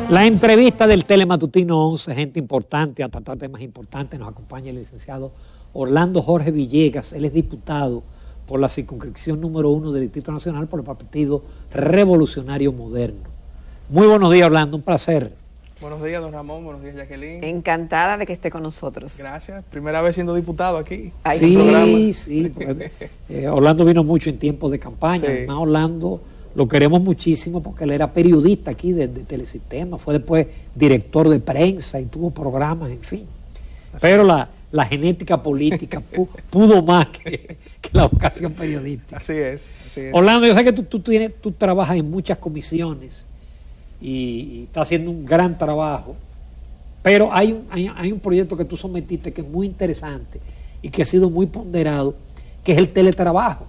La entrevista del Telematutino 11, gente importante, a tratar temas importantes, nos acompaña el licenciado Orlando Jorge Villegas. Él es diputado por la circunscripción número 1 del Distrito Nacional por el Partido Revolucionario Moderno. Muy buenos días, Orlando, un placer. Buenos días, don Ramón, buenos días, Jacqueline. Encantada de que esté con nosotros. Gracias, primera vez siendo diputado aquí. Sí, Orlando vino mucho en tiempos de campaña, Sí. además Orlando lo queremos muchísimo porque él era periodista aquí de Telesistema, fue después director de prensa y tuvo programas, en fin. Pero la genética política pudo más que la vocación periodística. Así es. Orlando, yo sé que tú trabajas en muchas comisiones y estás haciendo un gran trabajo, pero hay un proyecto que tú sometiste que es muy interesante y que ha sido muy ponderado, que es el teletrabajo,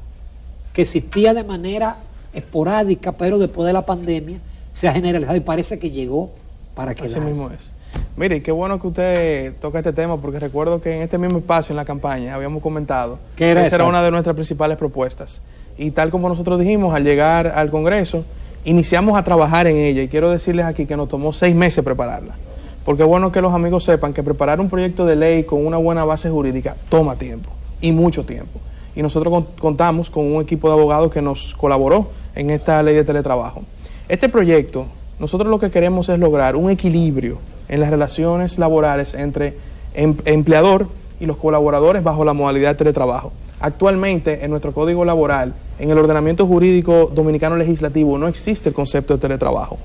que existía de manera esporádica, pero después de la pandemia se ha generalizado y parece que llegó para quedarse. Así mismo es. Mire, qué bueno que usted toca este tema, porque recuerdo que en este mismo espacio, en la campaña, habíamos comentado que esa era una de nuestras principales propuestas. Y tal como nosotros dijimos, al llegar al Congreso, iniciamos a trabajar en ella. Y quiero decirles aquí que nos tomó 6 meses prepararla. Porque es bueno que los amigos sepan que preparar un proyecto de ley con una buena base jurídica toma tiempo, y mucho tiempo. Y nosotros contamos con un equipo de abogados que nos colaboró en esta ley de teletrabajo. Este proyecto, nosotros lo que queremos es lograr un equilibrio en las relaciones laborales entre empleador y los colaboradores bajo la modalidad de teletrabajo. Actualmente, en nuestro Código Laboral, en el ordenamiento jurídico dominicano legislativo, no existe el concepto de teletrabajo.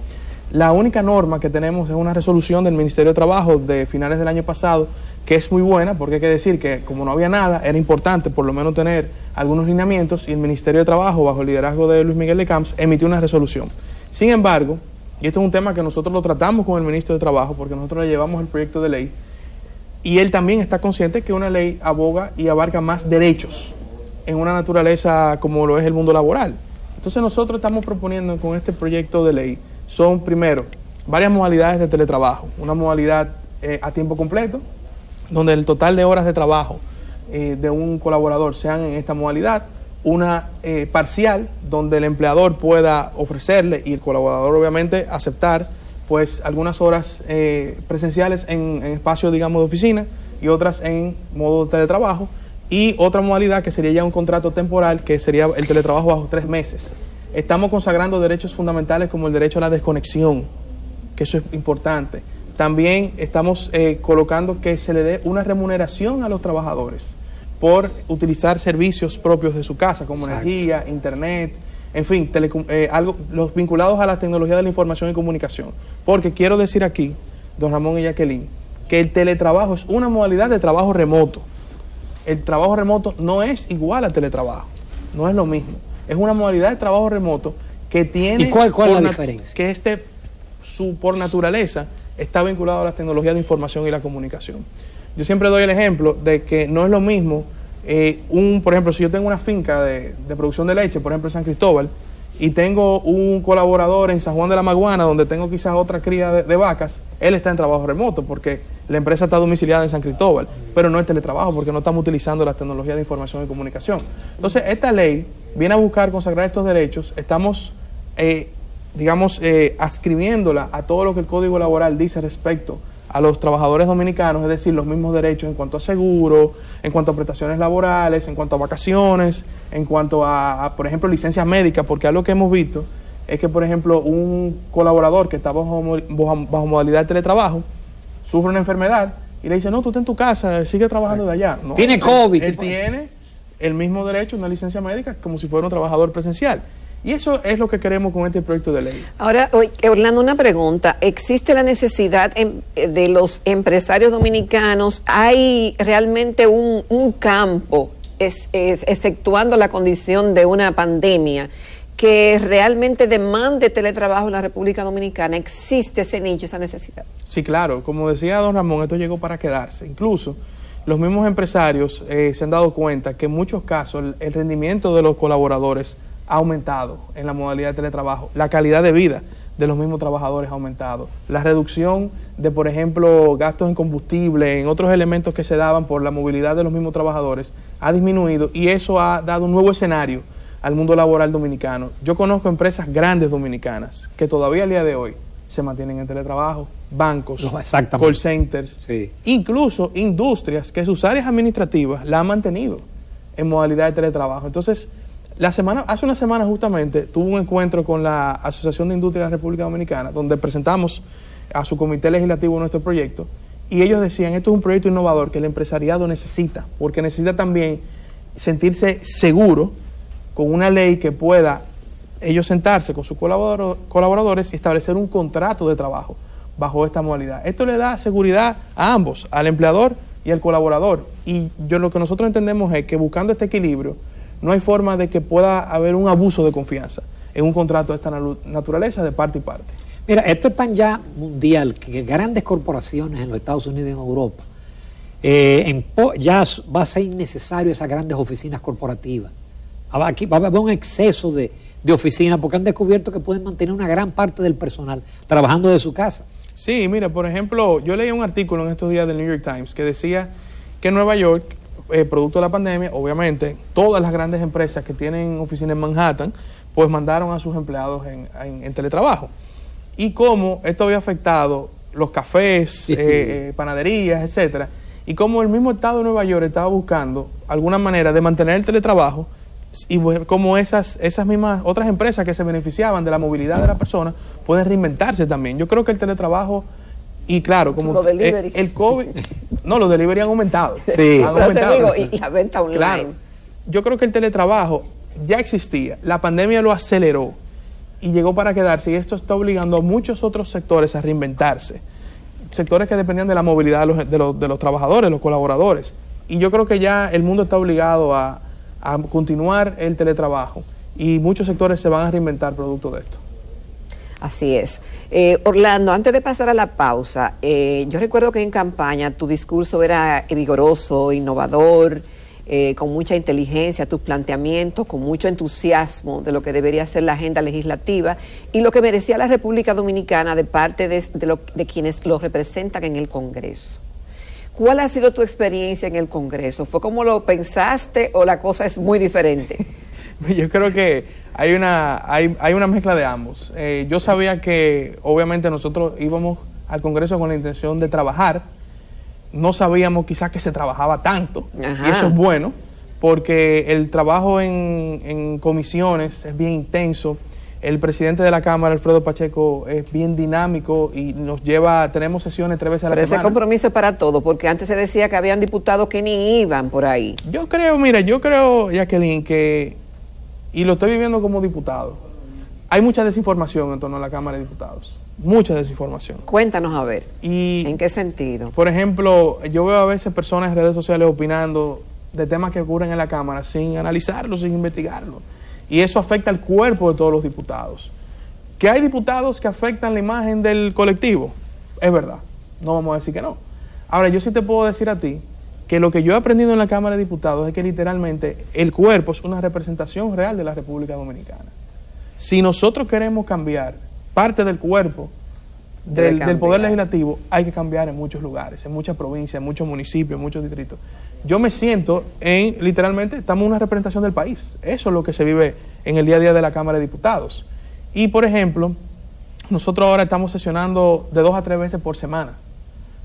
La única norma que tenemos es una resolución del Ministerio de Trabajo de finales del año pasado, que es muy buena, porque hay que decir que como no había nada, era importante por lo menos tener algunos lineamientos, y el Ministerio de Trabajo, bajo el liderazgo de Luis Miguel de Camps, emitió una resolución. Sin embargo, y esto es un tema que nosotros lo tratamos con el Ministro de Trabajo, porque nosotros le llevamos el proyecto de ley, y él también está consciente que una ley aboga y abarca más derechos en una naturaleza como lo es el mundo laboral. Entonces nosotros estamos proponiendo con este proyecto de ley, son primero, varias modalidades de teletrabajo, una modalidad a tiempo completo, donde el total de horas de trabajo de un colaborador sean en esta modalidad, una parcial, donde el empleador pueda ofrecerle y el colaborador obviamente aceptar pues algunas horas presenciales en espacio, digamos, de oficina, y otras en modo de teletrabajo, y otra modalidad que sería ya un contrato temporal, que sería el teletrabajo bajo 3 meses. Estamos consagrando derechos fundamentales como el derecho a la desconexión, que eso es importante. También estamos colocando que se le dé una remuneración a los trabajadores por utilizar servicios propios de su casa, como Exacto. Energía, internet, en fin, los vinculados a la tecnología de la información y comunicación. Porque quiero decir aquí, don Ramón y Jacqueline, que el teletrabajo es una modalidad de trabajo remoto. El trabajo remoto no es igual al teletrabajo, no es lo mismo. Es una modalidad de trabajo remoto que tiene... ¿Y cuál es la diferencia? Que por naturaleza está vinculado a las tecnologías de información y la comunicación. Yo siempre doy el ejemplo de que no es lo mismo, por ejemplo, si yo tengo una finca de producción de leche, por ejemplo en San Cristóbal, y tengo un colaborador en San Juan de la Maguana, donde tengo quizás otra cría de vacas, él está en trabajo remoto porque la empresa está domiciliada en San Cristóbal, pero no es teletrabajo porque no estamos utilizando las tecnologías de información y comunicación. Entonces, esta ley viene a buscar consagrar estos derechos. Estamos adscribiéndola a todo lo que el Código Laboral dice respecto a los trabajadores dominicanos, es decir, los mismos derechos en cuanto a seguro, en cuanto a prestaciones laborales, en cuanto a vacaciones, en cuanto a por ejemplo, licencias médicas, porque algo que hemos visto es que, por ejemplo, un colaborador que está bajo modalidad de teletrabajo sufre una enfermedad y le dice, no, tú estás en tu casa, sigue trabajando de allá. No, tiene COVID. Él tiene el mismo derecho a una licencia médica como si fuera un trabajador presencial. Y eso es lo que queremos con este proyecto de ley. Ahora, Orlando, una pregunta. ¿Existe la necesidad de los empresarios dominicanos? ¿Hay realmente un campo, exceptuando la condición de una pandemia, que realmente demande teletrabajo en la República Dominicana? ¿Existe ese nicho, esa necesidad? Sí, claro. Como decía don Ramón, esto llegó para quedarse. Incluso los mismos empresarios se han dado cuenta que en muchos casos el rendimiento de los colaboradores ha aumentado en la modalidad de teletrabajo, la calidad de vida de los mismos trabajadores ha aumentado, la reducción de, por ejemplo, gastos en combustible, en otros elementos que se daban por la movilidad de los mismos trabajadores, ha disminuido, y eso ha dado un nuevo escenario al mundo laboral dominicano. Yo conozco empresas grandes dominicanas que todavía al día de hoy se mantienen en teletrabajo, bancos, Exactamente. call centers, Sí. incluso industrias que sus áreas administrativas la han mantenido en modalidad de teletrabajo. Entonces, hace una semana justamente tuve un encuentro con la Asociación de Industria de la República Dominicana, donde presentamos a su comité legislativo nuestro proyecto, y ellos decían, esto es un proyecto innovador que el empresariado necesita, porque necesita también sentirse seguro con una ley que pueda ellos sentarse con sus colaboradores y establecer un contrato de trabajo bajo esta modalidad. Esto le da seguridad a ambos, al empleador y al colaborador. Y lo que nosotros entendemos es que buscando este equilibrio, no hay forma de que pueda haber un abuso de confianza en un contrato de esta naturaleza de parte y parte. Mira, esto es tan ya mundial que grandes corporaciones en los Estados Unidos y en Europa ya va a ser innecesario esas grandes oficinas corporativas. Aquí va a haber un exceso de oficinas porque han descubierto que pueden mantener una gran parte del personal trabajando de su casa. Sí, mira, por ejemplo, yo leí un artículo en estos días del New York Times que decía que en Nueva York, producto de la pandemia, obviamente, todas las grandes empresas que tienen oficinas en Manhattan, pues mandaron a sus empleados en teletrabajo. Y cómo esto había afectado los cafés, panaderías, etcétera, y cómo el mismo estado de Nueva York estaba buscando alguna manera de mantener el teletrabajo, y como esas mismas otras empresas que se beneficiaban de la movilidad de la persona pueden reinventarse también. Yo creo que el teletrabajo, y claro, como el COVID, no, los delivery han aumentado. Sí. Pero aumentado. Te digo, y la venta online. Claro, yo creo que el teletrabajo ya existía, la pandemia lo aceleró y llegó para quedarse, y esto está obligando a muchos otros sectores a reinventarse. Sectores que dependían de la movilidad de los trabajadores, los colaboradores. Y yo creo que ya el mundo está obligado a continuar el teletrabajo y muchos sectores se van a reinventar producto de esto. Así es. Orlando, antes de pasar a la pausa, yo recuerdo que en campaña tu discurso era vigoroso, innovador, con mucha inteligencia, tus planteamientos, con mucho entusiasmo de lo que debería ser la agenda legislativa y lo que merecía la República Dominicana de parte de quienes lo representan en el Congreso. ¿Cuál ha sido tu experiencia en el Congreso? ¿Fue como lo pensaste o la cosa es muy diferente? Yo creo que hay una mezcla de ambos. Yo sabía que obviamente nosotros íbamos al Congreso con la intención de trabajar. No sabíamos quizás que se trabajaba tanto. Ajá. Y eso es bueno, porque el trabajo en comisiones es bien intenso. El presidente de la Cámara, Alfredo Pacheco, es bien dinámico y tenemos sesiones 3 veces a la semana. Pero ese compromiso es para todo, porque antes se decía que habían diputados que ni iban por ahí. Yo creo, Jacqueline, que, y lo estoy viviendo como diputado, hay mucha desinformación en torno a la Cámara de Diputados. Mucha desinformación. Cuéntanos a ver, y, ¿en qué sentido? Por ejemplo, yo veo a veces personas en redes sociales opinando de temas que ocurren en la Cámara sin analizarlo, sin investigarlo. Y eso afecta al cuerpo de todos los diputados. ¿Que hay diputados que afectan la imagen del colectivo? Es verdad, no vamos a decir que no. Ahora, yo sí te puedo decir a ti que lo que yo he aprendido en la Cámara de Diputados es que literalmente el cuerpo es una representación real de la República Dominicana. Si nosotros queremos cambiar parte del cuerpo del Poder Legislativo, hay que cambiar en muchos lugares, en muchas provincias, en muchos municipios, en muchos distritos. Yo me siento literalmente, estamos en una representación del país. Eso es lo que se vive en el día a día de la Cámara de Diputados. Y, por ejemplo, nosotros ahora estamos sesionando de 2 a 3 veces por semana.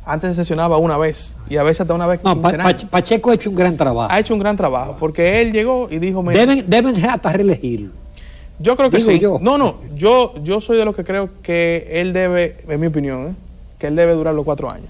Antes se sesionaba una vez, y a veces hasta una vez quincenal. Pacheco ha hecho un gran trabajo. Ha hecho un gran trabajo, porque él llegó y dijo... Deben hasta reelegirlo. Yo creo que Digo sí. yo. Yo soy de los que creo que él debe, en mi opinión, que él debe durar los 4 años.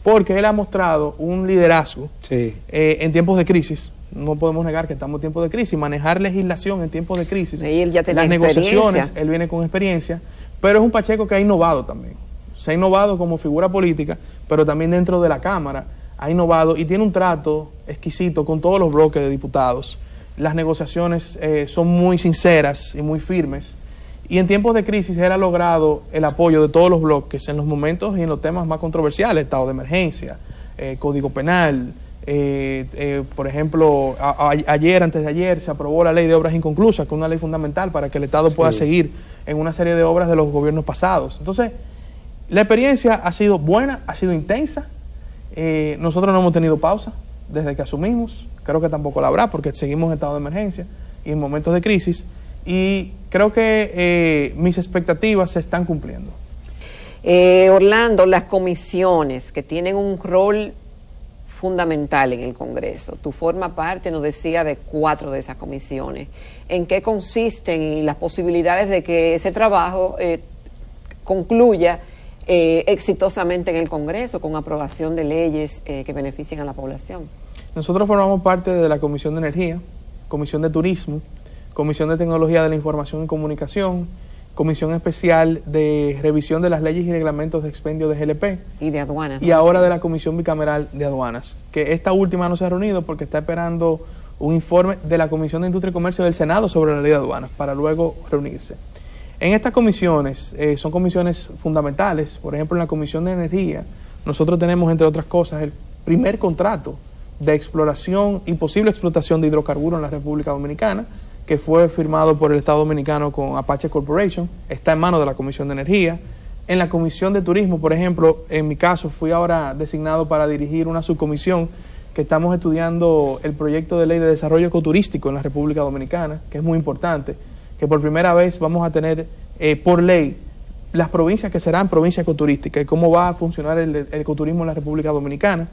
Porque él ha mostrado un liderazgo en tiempos de crisis. No podemos negar que estamos en tiempos de crisis. Manejar legislación en tiempos de crisis. Y él ya tenía las negociaciones, él viene con experiencia. Pero es un Pacheco que ha innovado también. Se ha innovado como figura política, pero también dentro de la Cámara ha innovado y tiene un trato exquisito con todos los bloques de diputados. Las negociaciones son muy sinceras y muy firmes. Y en tiempos de crisis él ha logrado el apoyo de todos los bloques en los momentos y en los temas más controversiales, estado de emergencia, código penal. Por ejemplo, antes de ayer, se aprobó la ley de obras inconclusas, que es una ley fundamental para que el Estado pueda seguir en una serie de obras de los gobiernos pasados. Entonces, la experiencia ha sido buena, ha sido intensa. Nosotros no hemos tenido pausa desde que asumimos. Creo que tampoco la habrá porque seguimos en estado de emergencia y en momentos de crisis. Y creo que mis expectativas se están cumpliendo. Orlando, las comisiones que tienen un rol fundamental en el Congreso. Tú formas parte, nos decía, de 4 de esas comisiones. ¿En qué consisten y las posibilidades de que ese trabajo concluya exitosamente en el Congreso con aprobación de leyes que beneficien a la población? Nosotros formamos parte de la Comisión de Energía, Comisión de Turismo, Comisión de Tecnología de la Información y Comunicación, Comisión Especial de Revisión de las Leyes y Reglamentos de Expendio de GLP. Y de aduanas. Y ahora de la Comisión Bicameral de Aduanas, que esta última no se ha reunido porque está esperando un informe de la Comisión de Industria y Comercio del Senado sobre la ley de aduanas para luego reunirse. En estas comisiones, son comisiones fundamentales. Por ejemplo, en la Comisión de Energía, nosotros tenemos, entre otras cosas, el primer contrato de exploración y posible explotación de hidrocarburos en la República Dominicana, que fue firmado por el Estado Dominicano con Apache Corporation, está en manos de la Comisión de Energía. En la Comisión de Turismo, por ejemplo, en mi caso, fui ahora designado para dirigir una subcomisión que estamos estudiando el proyecto de ley de desarrollo ecoturístico en la República Dominicana, que es muy importante, que por primera vez vamos a tener por ley las provincias que serán provincias ecoturísticas y cómo va a funcionar el ecoturismo en la República Dominicana.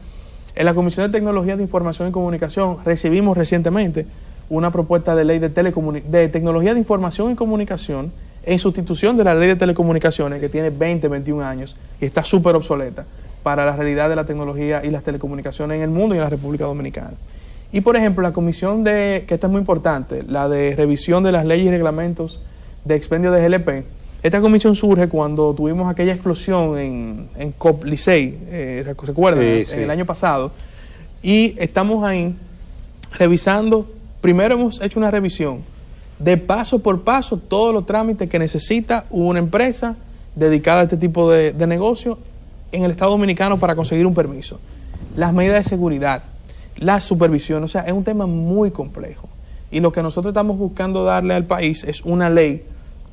En la Comisión de Tecnología de Información y Comunicación recibimos recientemente una propuesta de ley de tecnología de información y comunicación en sustitución de la ley de telecomunicaciones que tiene 20, 21 años y está súper obsoleta para la realidad de la tecnología y las telecomunicaciones en el mundo y en la República Dominicana. Y por ejemplo, la comisión que esta es muy importante, la de revisión de las leyes y reglamentos de expendio de GLP, esta comisión surge cuando tuvimos aquella explosión en COP Licey, ¿recuerdan? Sí. En el año pasado, y estamos ahí revisando. Primero hemos hecho una revisión de paso por paso todos los trámites que necesita una empresa dedicada a este tipo de negocio en el Estado Dominicano para conseguir un permiso. Las medidas de seguridad, la supervisión, o sea, es un tema muy complejo. Y lo que nosotros estamos buscando darle al país es una ley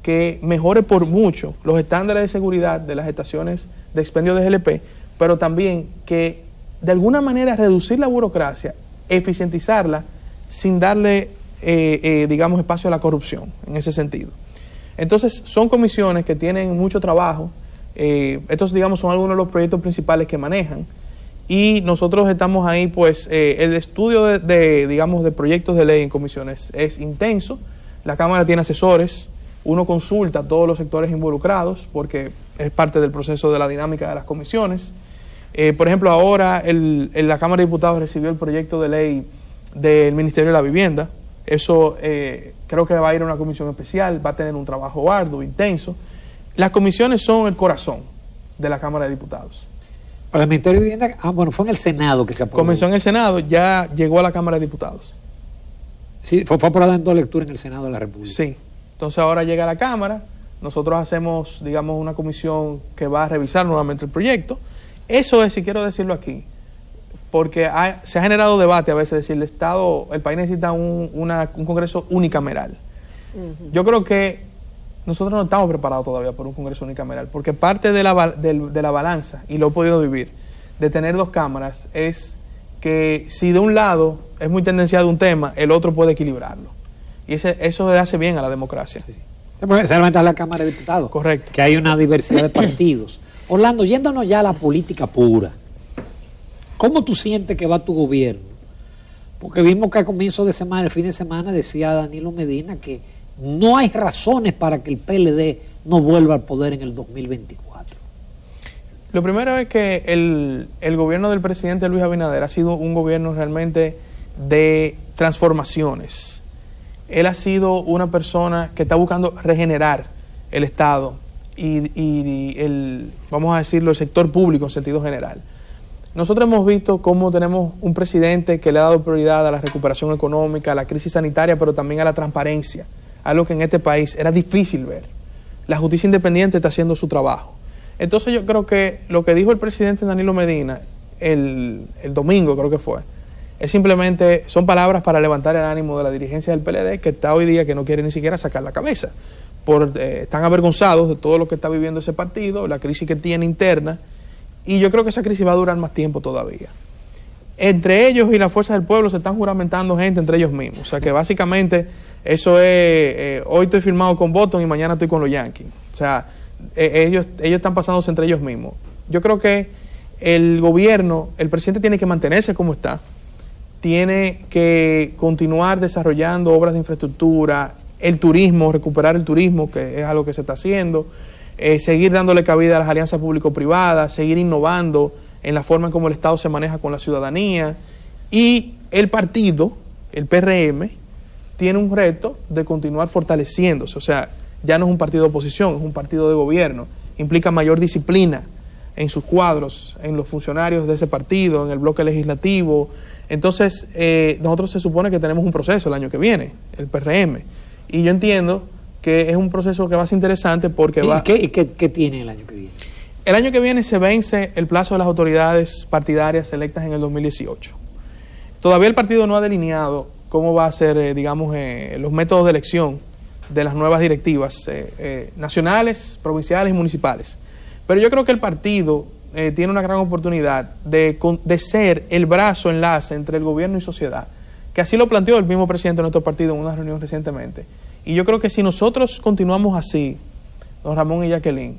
que mejore por mucho los estándares de seguridad de las estaciones de expendio de GLP, pero también que de alguna manera reducir la burocracia, eficientizarla, sin darle, digamos, espacio a la corrupción, en ese sentido. Entonces, son comisiones que tienen mucho trabajo. Estos, digamos, son algunos de los proyectos principales que manejan. Y nosotros estamos ahí, pues, el estudio digamos, de proyectos de ley en comisiones es intenso. La Cámara tiene asesores. Uno consulta a todos los sectores involucrados, porque es parte del proceso de la dinámica de las comisiones. Por ejemplo, ahora la Cámara de Diputados recibió el proyecto de ley del Ministerio de la Vivienda. Eso creo que va a ir a una comisión especial, va a tener un trabajo arduo, intenso. Las comisiones son el corazón de la Cámara de Diputados. Para el Ministerio de Vivienda, bueno, fue en el Senado que se aprobó. Comenzó en el Senado, ya llegó a la Cámara de Diputados. Sí, fue aprobada en 2 lecturas en el Senado de la República. Sí, entonces ahora llega a la Cámara, nosotros hacemos, digamos, una comisión que va a revisar nuevamente el proyecto. Eso es, si quiero decirlo aquí, porque se ha generado debate a veces, decir, el país necesita un Congreso unicameral. Yo creo que nosotros no estamos preparados todavía por un Congreso unicameral, porque parte de la balanza, y lo he podido vivir, de tener 2 cámaras, es que si de un lado es muy tendenciado un tema, el otro puede equilibrarlo. Y eso le hace bien a la democracia. Sí. Especialmente a la Cámara de Diputados. Correcto. Que hay una diversidad de partidos. Orlando, yéndonos ya a la política pura, ¿cómo tú sientes que va tu gobierno? Porque vimos que a comienzo de semana, el fin de semana, decía Danilo Medina que no hay razones para que el PLD no vuelva al poder en el 2024. Lo primero es que el gobierno del presidente Luis Abinader ha sido un gobierno realmente de transformaciones. Él ha sido una persona que está buscando regenerar el Estado y vamos a decirlo, el sector público en sentido general. Nosotros hemos visto cómo tenemos un presidente que le ha dado prioridad a la recuperación económica, a la crisis sanitaria, pero también a la transparencia, algo que en este país era difícil ver. La justicia independiente está haciendo su trabajo. Entonces yo creo que lo que dijo el presidente Danilo Medina el domingo, creo que fue, es simplemente, son palabras para levantar el ánimo de la dirigencia del PLD, que está hoy día que no quiere ni siquiera sacar la cabeza. Están avergonzados de todo lo que está viviendo ese partido, la crisis que tiene interna, y yo creo que esa crisis va a durar más tiempo todavía. Entre ellos y las fuerzas del pueblo se están juramentando gente entre ellos mismos. O sea que básicamente eso es, hoy estoy firmado con Boston y mañana estoy con los Yankees. O sea, ellos están pasándose entre ellos mismos. Yo creo que el gobierno, el presidente tiene que mantenerse como está, tiene que continuar desarrollando obras de infraestructura, el turismo, recuperar el turismo, que es algo que se está haciendo, seguir dándole cabida a las alianzas público-privadas, seguir innovando en la forma en cómo el Estado se maneja con la ciudadanía. Y el partido, el PRM, tiene un reto de continuar fortaleciéndose. O sea, ya no es un partido de oposición, es un partido de gobierno. Implica mayor disciplina en sus cuadros, en los funcionarios de ese partido, en el bloque legislativo. Entonces, nosotros se supone que tenemos un proceso el año que viene, el PRM. Y yo entiendo que es un proceso que va a ser interesante porque va... ¿Qué tiene el año que viene? El año que viene se vence el plazo de las autoridades partidarias electas en el 2018. Todavía el partido no ha delineado cómo va a ser, digamos, los métodos de elección de las nuevas directivas nacionales, provinciales y municipales. Pero yo creo que el partido tiene una gran oportunidad de ser el brazo enlace entre el gobierno y sociedad, que así lo planteó el mismo presidente de nuestro partido en una reunión recientemente. Y yo creo que si nosotros continuamos así, don Ramón y Jacqueline,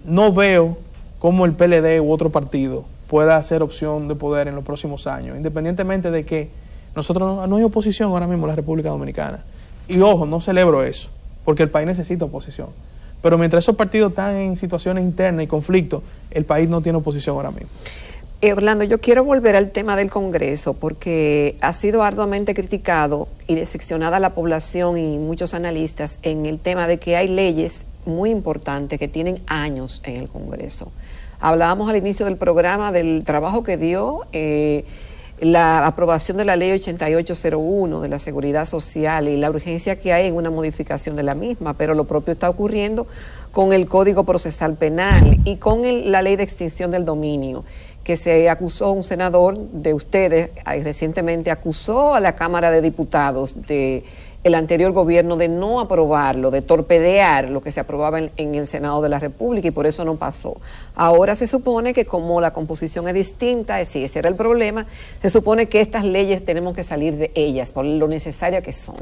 no veo cómo el PLD u otro partido pueda ser opción de poder en los próximos años, independientemente de que nosotros no hay oposición ahora mismo en la República Dominicana. Y ojo, no celebro eso, porque el país necesita oposición. Pero mientras esos partidos están en situaciones internas y conflictos, el país no tiene oposición ahora mismo. Orlando, yo quiero volver al tema del Congreso porque ha sido arduamente criticado y decepcionada la población y muchos analistas en el tema de que hay leyes muy importantes que tienen años en el Congreso. Hablábamos al inicio del programa del trabajo que dio la aprobación de la ley 8801 de la Seguridad Social y la urgencia que hay en una modificación de la misma, pero lo propio está ocurriendo con el Código Procesal Penal y con la ley de extinción del dominio, que se acusó un senador de ustedes, recientemente acusó a la Cámara de Diputados de el anterior gobierno de no aprobarlo, de torpedear lo que se aprobaba en el Senado de la República y por eso no pasó. Ahora se supone que como la composición es distinta, si ese era el problema, se supone que estas leyes tenemos que salir de ellas por lo necesarias que son.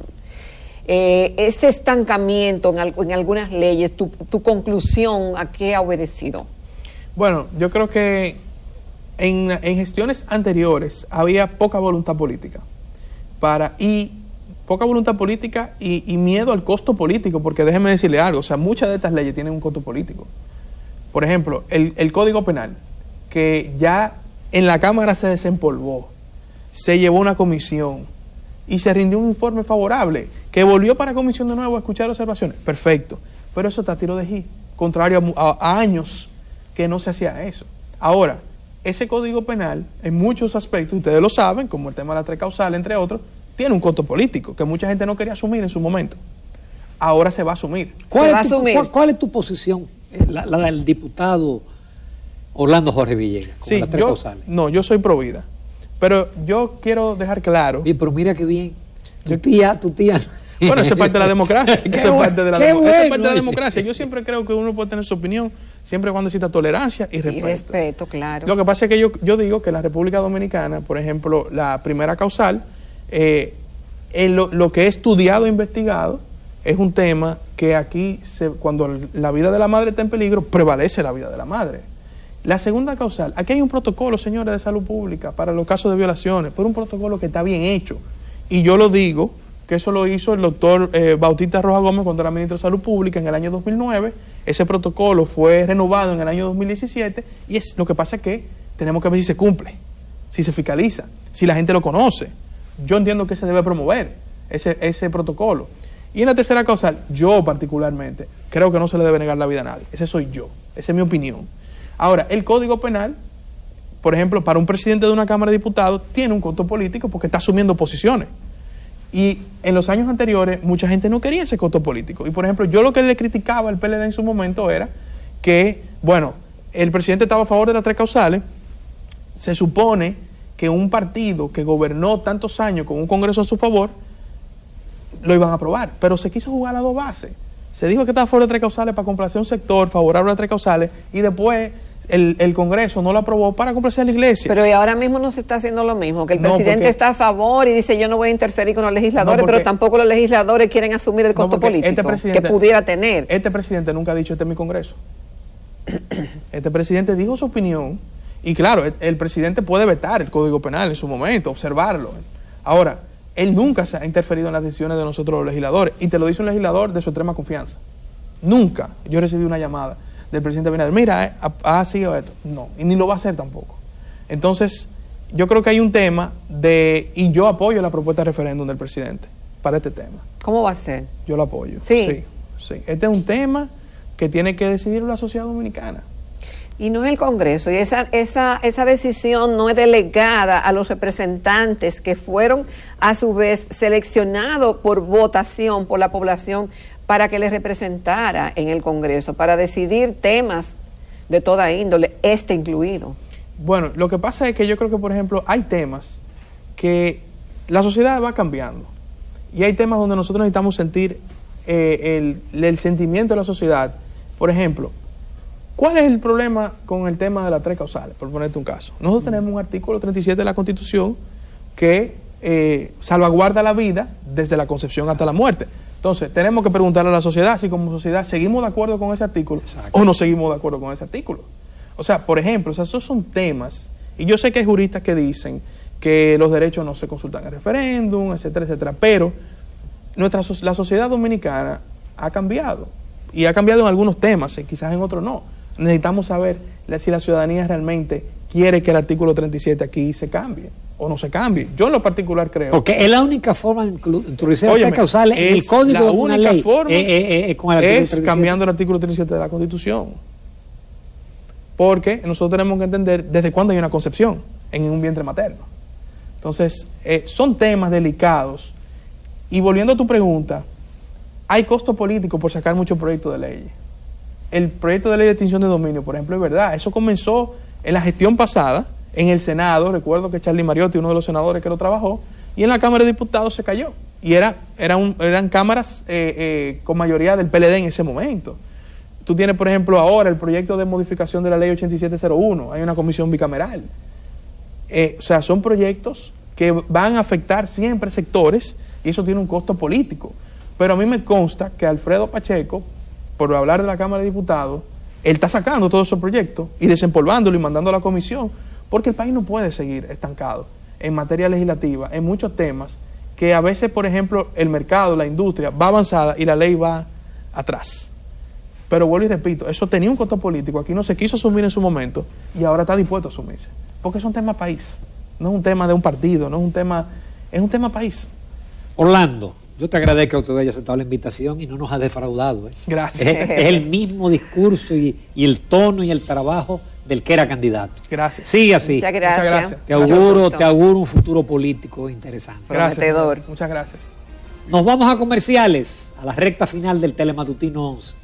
Ese estancamiento en algunas leyes, tu conclusión, ¿a qué ha obedecido? Bueno, yo creo que en gestiones anteriores había poca voluntad política y miedo al costo político, porque déjeme decirle algo, o sea, muchas de estas leyes tienen un costo político. Por ejemplo, el Código Penal, que ya en la Cámara se desempolvó, se llevó a una comisión y se rindió un informe favorable, que volvió para comisión de nuevo a escuchar observaciones. Perfecto, pero eso está a tiro de ji, contrario a años que no se hacía eso. Ahora, ese Código Penal, en muchos aspectos, ustedes lo saben, como el tema de la tres causales, entre otros, tiene un costo político que mucha gente no quería asumir en su momento. Ahora se va a asumir. ¿Cuál es tu posición, la del diputado Orlando Jorge Villegas? Sí, yo soy pro vida. Pero yo quiero dejar claro... Bien, pero mira qué bien. Tu tía... Bueno, eso es parte de la democracia. Eso es parte de la democracia. Yo siempre creo que uno puede tener su opinión, siempre cuando exista tolerancia y respeto. Y respeto, claro. Lo que pasa es que yo digo que la República Dominicana, por ejemplo, la primera causal, lo que he estudiado e investigado, es un tema que aquí, cuando la vida de la madre está en peligro, prevalece la vida de la madre. La segunda causal, aquí hay un protocolo, señores, de salud pública para los casos de violaciones, pero un protocolo que está bien hecho. Y yo lo digo, que eso lo hizo el doctor Bautista Rojas Gómez cuando era ministro de Salud Pública en el año 2009. Ese protocolo fue renovado en el año 2017 y lo que pasa es que tenemos que ver si se cumple, si se fiscaliza, si la gente lo conoce. Yo entiendo que se debe promover ese protocolo. Y en la tercera causal, yo particularmente creo que no se le debe negar la vida a nadie. Ese soy yo, esa es mi opinión. Ahora, el Código Penal, por ejemplo, para un presidente de una Cámara de Diputados, tiene un costo político porque está asumiendo posiciones. Y en los años anteriores, mucha gente no quería ese costo político. Y, por ejemplo, yo lo que le criticaba al PLD en su momento era que, bueno, el presidente estaba a favor de las tres causales. Se supone que un partido que gobernó tantos años con un Congreso a su favor, lo iban a aprobar. Pero se quiso jugar a las dos bases. Se dijo que estaba a favor de tres causales para complacer a un sector favorable a las tres causales y después el Congreso no lo aprobó para complacer a la iglesia. Pero y ahora mismo no se está haciendo lo mismo, que el No, presidente porque- está a favor y dice yo no voy a interferir con los legisladores, No, porque- pero tampoco los legisladores quieren asumir el costo porque político que pudiera tener. Este presidente nunca ha dicho este es mi Congreso. Este presidente dijo su opinión y claro, el presidente puede vetar el Código Penal en su momento, observarlo. Ahora, él nunca se ha interferido en las decisiones de nosotros los legisladores y te lo dice un legislador de su extrema confianza. Nunca yo recibí una llamada del presidente Abinader, mira, ha sido esto. No, y ni lo va a hacer tampoco. Entonces, yo creo que hay un tema y yo apoyo la propuesta de referéndum del presidente para este tema. ¿Cómo va a ser? Yo lo apoyo. Sí. Sí. Este es un tema que tiene que decidir la sociedad dominicana. Y no es el Congreso, y esa decisión no es delegada a los representantes que fueron a su vez seleccionados por votación por la población para que les representara en el Congreso, para decidir temas de toda índole, este incluido. Bueno, lo que pasa es que yo creo que, por ejemplo, hay temas que la sociedad va cambiando y hay temas donde nosotros necesitamos sentir el sentimiento de la sociedad. Por ejemplo, ¿cuál es el problema con el tema de las 3 causales? Por ponerte un caso. Nosotros tenemos un artículo 37 de la Constitución que salvaguarda la vida desde la concepción hasta la muerte. Entonces, tenemos que preguntarle a la sociedad si como sociedad seguimos de acuerdo con ese artículo. Exacto. O no seguimos de acuerdo con ese artículo. O sea, por ejemplo, esos son temas, y yo sé que hay juristas que dicen que los derechos no se consultan en referéndum, etcétera, etcétera, pero la sociedad dominicana ha cambiado, y ha cambiado en algunos temas, y quizás en otros no. Necesitamos saber si la ciudadanía realmente quiere que el artículo 37 aquí se cambie o no se cambie. Yo en lo particular creo. Porque es la única forma de introducir las 3 Óyeme, causales en el código la de una única ley. forma Con el artículo es 37. cambiando el artículo 37 de la Constitución. Porque nosotros tenemos que entender desde cuándo hay una concepción en un vientre materno. Entonces, son temas delicados. Y volviendo a tu pregunta, hay costo político por sacar muchos proyectos de ley. El proyecto de ley de extinción de dominio, por ejemplo, es verdad. Eso comenzó en la gestión pasada, en el Senado. Recuerdo que Charlie Mariotti, uno de los senadores que lo trabajó, y en la Cámara de Diputados se cayó. Y eran cámaras con mayoría del PLD en ese momento. Tú tienes, por ejemplo, ahora el proyecto de modificación de la ley 8701. Hay una comisión bicameral. O sea, son proyectos que van a afectar siempre sectores y eso tiene un costo político. Pero a mí me consta que Alfredo Pacheco, por hablar de la Cámara de Diputados, él está sacando todos esos proyectos y desempolvándolo y mandando a la comisión, porque el país no puede seguir estancado en materia legislativa, en muchos temas que a veces, por ejemplo, el mercado, la industria va avanzada y la ley va atrás. Pero vuelvo y repito, eso tenía un costo político, aquí no se quiso asumir en su momento y ahora está dispuesto a asumirse, porque es un tema país, no es un tema de un partido, no es un tema país. Orlando, yo te agradezco que usted haya aceptado la invitación y no nos ha defraudado. Gracias. Es el mismo discurso y el tono y el trabajo del que era candidato. Gracias. Sigue así. Muchas gracias. Muchas gracias. Te auguro un futuro político interesante. Gracias. Prometedor. Muchas gracias. Nos vamos a comerciales, a la recta final del Telematutino 11.